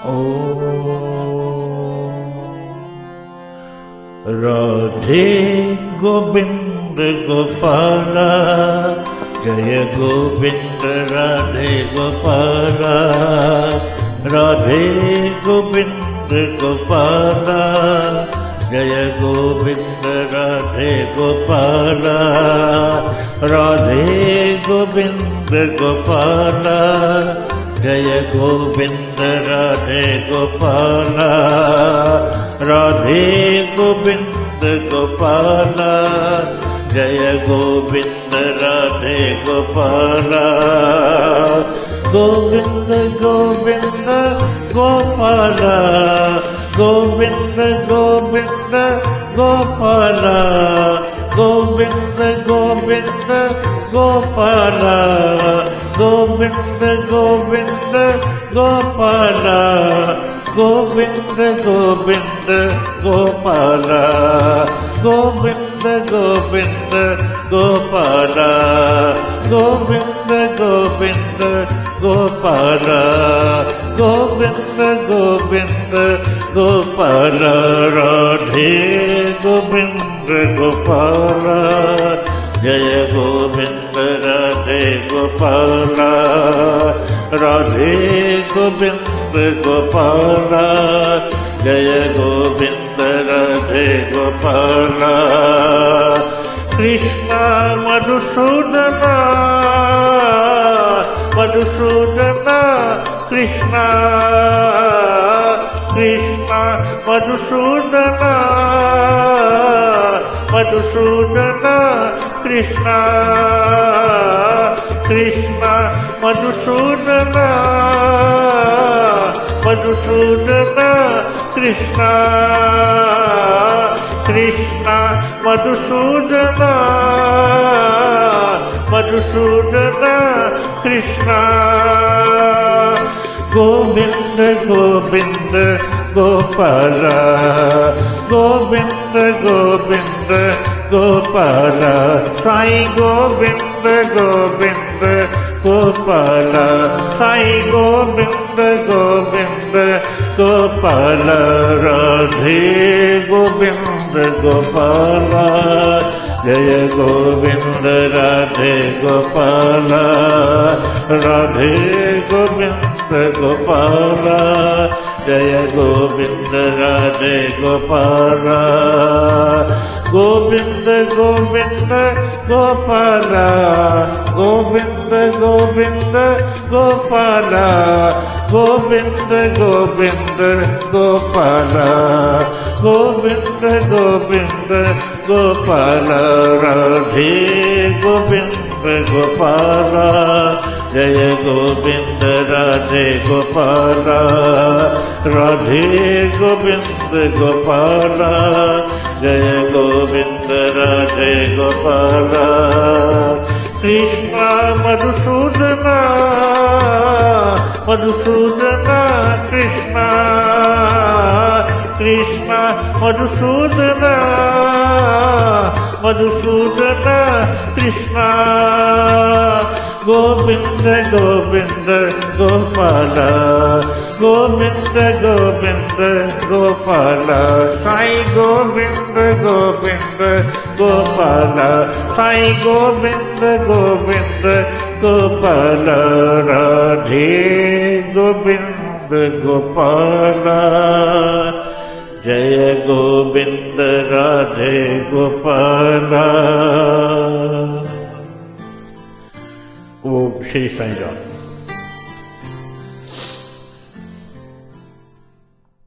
ओ राधे गोविंद गोपाला, जय गोविंद राधे गोपाला, राधे गोविंद गोपाला, जय गोविंद राधे गोपाला, राधे गोविंद गोपाला, जय गोविंद राधे गोपाला, राधे गोविंद गोपाला, जय गोविंद राधे गोपाला, गोविंद गोविंद गोपाला, गोविंद गोविंद गोपाला, गोविंद गोविंद गोपाला, गोविंद गोविंद गोपाला, गोविंद गोविंद गोपाला, गोविंद गोविंद गोपाला, गोविंद गोविंद गोपाला, गोविंद गोविंद गोपाला, राधे गोविंद गोपाला, जय गोविंद राधे गोपाला, राधे गोविंद गोपाला, जय गोविंद राधे गोपाला, कृष्ण मधुसूदन मधुसूदन, कृष्ण कृष्ण मधुसूदन मधुसूदन, कृष्ण कृष्ण मधुसूदन मधुसूदन, कृष्ण कृष्ण मधुसूदन मधुसूदन, कृष्ण गोविंद गोविंद गोपाला, गोविंद गोविंद गोपाला, साई गोविंद गोविंद गोपाला, साई गोविंद गोविंद गोपाला, राधे गोविंद गोपाला, जय गोविंद राधे गोपाला, राधे गोविंद गोपाला, जय गोविंद राधे गोपाला, गोविंद गोविंद गोपाला, गोविंद गोविंद गोपाला, गोविंद गोविंद गोपाला, गोविंद गोविंद गोपाला, राधे गोविंद गोपाला, जय गोविंद राधे गोपाला, राधे गोविंद गोपाला, जय गोविंद राधे गोपाला, कृष्ण मधुसूदन मधुसूदन, कृष्ण कृष्ण मधुसूदन मधुसूदन, कृष्ण गोविंद गोविंद गोपाला, गोविंद गोविंद गोपाला, साई गोविंद गोविंद गोपाला, साई गोविंद गोविंद गोपाला, राधे गोविंद गोपाला, जय गोविंद राधे गोपाला। ओम श्री साईं राम।